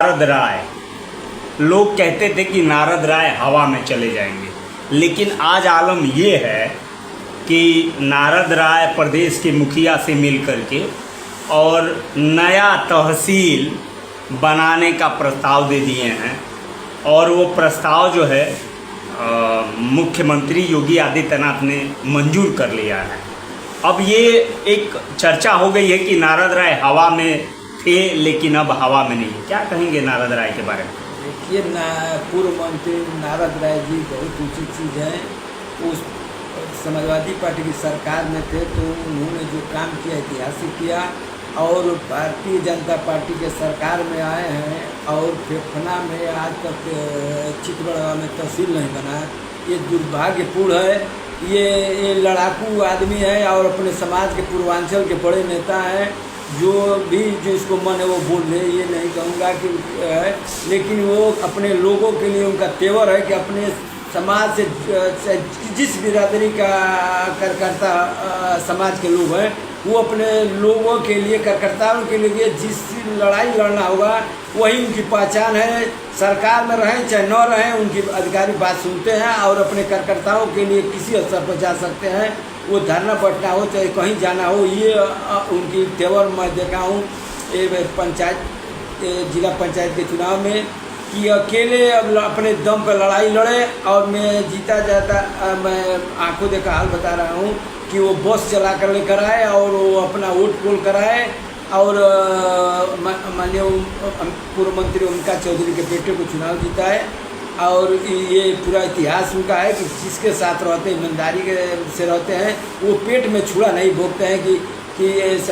नारद राय, लोग कहते थे कि नारद राय हवा में चले जाएंगे, लेकिन आज आलम ये है कि नारद राय प्रदेश के मुखिया से मिल करके और नया तहसील बनाने का प्रस्ताव दे दिए हैं। और वो प्रस्ताव जो है मुख्यमंत्री योगी आदित्यनाथ ने मंजूर कर लिया है। अब ये एक चर्चा हो गई है कि नारद राय हवा में थे लेकिन अब हवा में नहीं। क्या कहेंगे नारद राय के बारे में? देखिए, पूर्व मंत्री नारद राय जी बहुत ऊँची चीज़ है। उस समाजवादी पार्टी की सरकार में थे तो उन्होंने जो काम किया ऐतिहासिक किया, और भारतीय जनता पार्टी के सरकार में आए हैं और फेफना में आज तक चितबड़वा में तहसील नहीं बना। ये दुर्भाग्यपूर्ण है। ये लड़ाकू आदमी है और अपने समाज के पूर्वांचल के बड़े नेता हैं। जो इसको मन है वो बोल ले, ये नहीं कहूँगा कि है, लेकिन वो अपने लोगों के लिए उनका तेवर है कि अपने समाज से जिस बिरादरी का कार्यकर्ता समाज के लोग हैं वो अपने लोगों के लिए, कार्यकर्ताओं के लिए जिस लड़ाई लड़ना होगा वही उनकी पहचान है। सरकार में रहें चाहे न रहें, उनकी अधिकारी बात सुनते हैं और अपने कार्यकर्ताओं के लिए किसी स्तर पर जा सकते हैं। वो धरना बैठना हो चाहे कहीं जाना हो, ये उनकी तेवर मैं देखा हूँ जिला पंचायत के चुनाव में कि अकेले अब अपने दम पर लड़ाई लड़े और मैं जीता जाता। मैं आंखों देखा हाल बता रहा हूँ कि वो बस चला कर लेकर आए और वो अपना वोट पोल कराए और माननीय पूर्व मंत्री ओमका चौधरी के बेटे को चुनाव जीताए। और ये पूरा इतिहास उनका है कि जिसके साथ रहते हैं, ईमानदारी से रहते हैं, वो पेट में छुरा नहीं भोगते हैं कि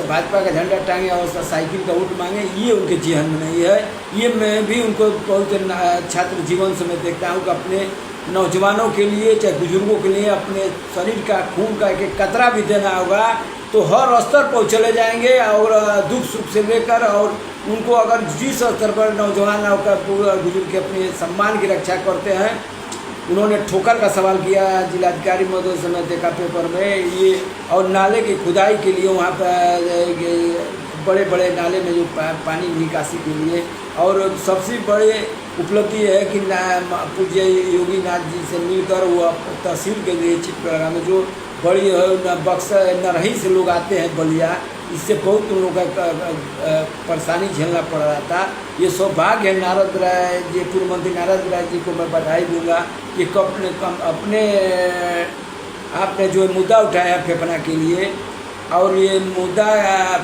भाजपा का झंडा टांगे और साइकिल का वोट मांगे। ये उनके जीवन में नहीं है। ये मैं भी उनको बहुत छात्र जीवन से मैं देखता हूँ कि अपने नौजवानों के लिए चाहे बुजुर्गों के लिए अपने शरीर का खून का एक कतरा भी देना होगा तो हर स्तर पर चले जाएंगे और दुख सुख से लेकर, और उनको अगर जिस स्तर पर नौजवान होकर पूरा बुजुर्ग के अपने सम्मान की रक्षा करते हैं। उन्होंने ठोकर का सवाल किया जिलाधिकारी महोदय से मैं देखा पेपर में ये, और नाले की खुदाई के लिए वहाँ पर बड़े बड़े नाले में जो पानी निकासी के लिए, और सबसे बड़े उपलब्धि है कि पूज्य योगी नाथ जी से मिलकर वो तहसील के लिए चित्रगा में जो बड़ी बक्सा नरही से लोग आते हैं बलिया, इससे बहुत उन लोगों का परेशानी झेलना पड़ रहा था। ये सौभाग्य है नारद राय जी, पूर्व मंत्री नारद राय जी को मैं बधाई दूंगा कि आपने जो मुद्दा उठाया फेफना के लिए, और ये मुद्दा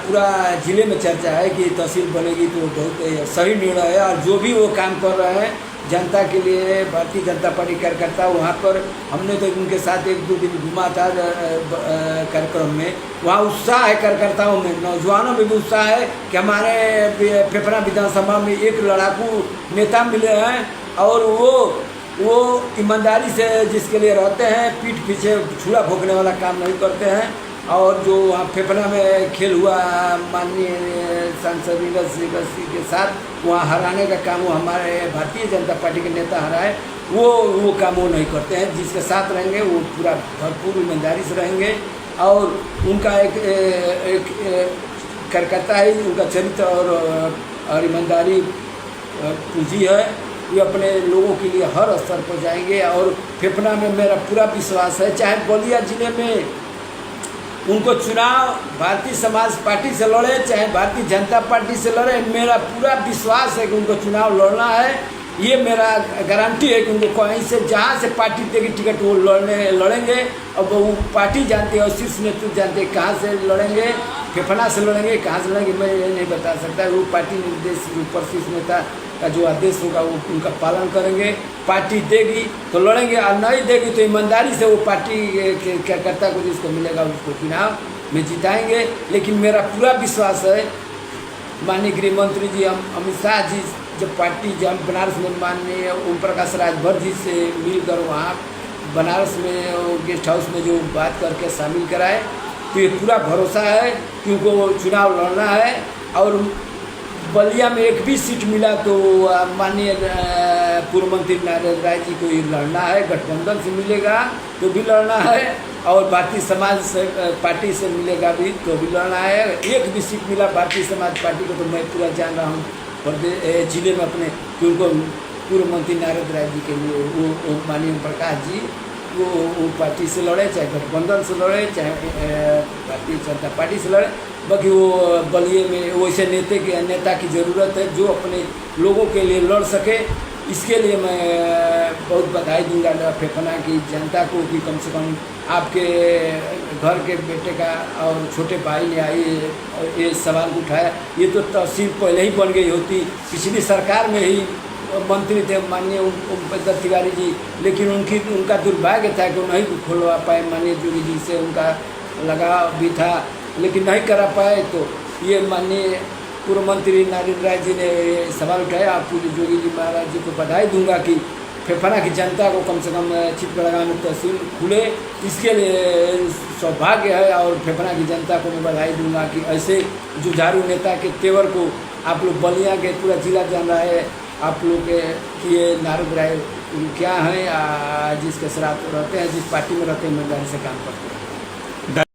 पूरा जिले में चर्चा है कि तहसील बनेगी तो बहुत सही निर्णय है। और जो भी वो काम कर रहे हैं जनता के लिए, भारतीय जनता पार्टी कार्यकर्ता वहाँ पर, हमने तो उनके साथ एक दो दिन घुमा था कार्यक्रम में, वहाँ उत्साह है कार्यकर्ताओं में, नौजवानों में भी उत्साह है कि हमारे फेफना विधानसभा में एक लड़ाकू नेता मिले हैं और वो ईमानदारी से जिसके लिए रहते हैं, पीठ पीछे छुरा भोंकने वाला काम नहीं करते हैं। और जो वहाँ फेफना में खेल हुआ माननीय सांसद सिंह के साथ वहाँ हराने का काम वो हमारे भारतीय जनता पार्टी के नेता हराए, वो काम वो नहीं करते हैं। जिसके साथ रहेंगे वो पूरा भरपूर ईमानदारी से रहेंगे, और उनका एक कार्यकर्ता है, उनका चरित्र और ईमानदारी पूंजी है। ये अपने लोगों के लिए हर स्तर पर जाएंगे। और फेफना में मेरा पूरा विश्वास है, चाहे बलिया जिले में उनको चुनाव भारतीय समाज पार्टी से लड़े चाहे भारतीय जनता पार्टी से लड़े, मेरा पूरा विश्वास है कि उनको चुनाव लड़ना है। ये मेरा गारंटी है कि उनको कहीं से जहाँ से पार्टी देगी टिकट वो लड़ेंगे। अब वो पार्टी जानती है और शीर्ष नेतृत्व जानते हैं कहाँ से लड़ेंगे, फेफना से लड़ेंगे, कहाँ से लड़ेंगे मैं ये नहीं बता सकता। वो पार्टी निर्देश ऊपर शीर्ष नेता का जो आदेश होगा वो उनका पालन करेंगे। पार्टी देगी तो लड़ेंगे और नहीं देगी तो ईमानदारी से वो पार्टी के कार्यकर्ता को जिसको मिलेगा उसको चुनाव में जिताएंगे। लेकिन मेरा पूरा विश्वास है माननीय गृह मंत्री जी अमित शाह जी जब बनारस में माननीय ओम प्रकाश राजभर जी से मिलकर वहाँ बनारस में गेस्ट हाउस में जो बात करके शामिल कराए, तो ये पूरा भरोसा है कि उनको चुनाव लड़ना है। और बलिया में एक भी सीट मिला तो माननीय पूर्व मंत्री नारद राय जी को ये लड़ना है। गठबंधन से मिलेगा तो भी लड़ना है, और भारतीय समाज से पार्टी से मिलेगा भी तो भी लड़ना है। एक भी सीट मिला भारतीय समाज पार्टी को तो मैं पूरा जान रहा हूँ प्रदेश जिले में अपने कि उनको पूर्व मंत्री नारद राय जी के लिए वो माननीय ओम प्रकाश जी वो पार्टी से लड़े, चाहे गठबंधन से लड़े, चाहे भारतीय जनता पार्टी से लड़े, बाकी वो बलिए में वैसे नेता की ज़रूरत है जो अपने लोगों के लिए लड़ सके। इसके लिए मैं बहुत बधाई दूंगा फेफना की जनता को कि कम से कम आपके घर के बेटे का और छोटे भाई ने ये सवाल उठाया। ये तो तहसील पहले ही बन गई होती, पिछली सरकार में ही मंत्री थे माननीय ओमप्रकाश तिवारी जी, लेकिन उनका दुर्भाग्य था कि नहीं खुलवा पाए। माननीय जोगी जी से उनका लगाव भी था लेकिन नहीं करा पाए। तो ये माननीय पूर्व मंत्री नारायण राय जी ने सवाल उठाया। आप जोगी जी महाराज जी को बधाई दूंगा कि फेफना की जनता को कम से कम चितगढ़ में तहसील खुले, इसके लिए सौभाग्य है। और फेफना की जनता को मैं बधाई दूंगा कि ऐसे जुझारू नेता के तेवर को आप लोग बलिया के पूरा जिला जान रहा है आप लोग के कि ये नारद राय क्या हैं, जिसके साथ रहते हैं, जिस पार्टी में रहते हैं, ईमानदारी से काम करते हैं।